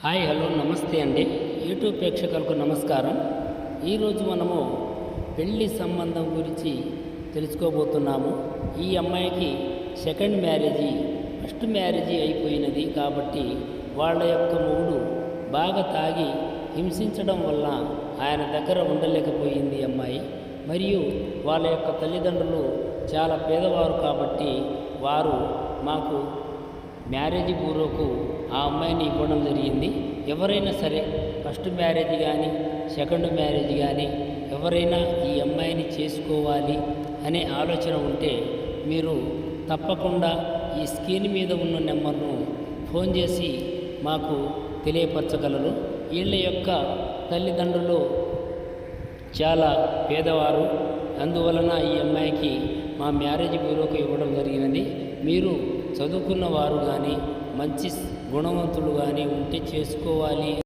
Hi hello నమస్తే అండి. YouTube ప్రేక్షకులకు నమస్కారం. ఈరోజు మనము పెళ్లి సంబంధం గురించి తెలుసుకోబోతున్నాము. ఈ అమ్మాయికి సెకండ్ మ్యారేజీ, ఫస్ట్ మ్యారేజీ అయిపోయినది కాబట్టి వాళ్ళ యొక్క మొగుడు బాగా తాగి హింసించడం వల్ల ఆయన దగ్గర ఉండలేకపోయింది అమ్మాయి. మరియు వాళ్ళ యొక్క తల్లిదండ్రులు చాలా పేదవారు కాబట్టి వారు మాకు మ్యారేజ్ బ్యూరోకు ఆ అమ్మాయిని ఇవ్వడం జరిగింది. ఎవరైనా సరే ఫస్ట్ మ్యారేజ్ కానీ సెకండ్ మ్యారేజ్ కానీ ఎవరైనా ఈ అమ్మాయిని చేసుకోవాలి అనే ఆలోచన ఉంటే మీరు తప్పకుండా ఈ స్క్రీన్ మీద ఉన్న నెంబర్ను ఫోన్ చేసి మాకు తెలియపరచగలరు. వీళ్ళ యొక్క తల్లిదండ్రులు చాలా పేదవారు, అందువలన ఈ అమ్మాయికి మా మ్యారేజ్ బ్యూరోకు ఇవ్వడం జరిగినది. మీరు చదువుకున్న వారు కానీ మంచి గుణవంతులు కానీ ఉంటే చేసుకోవాలి.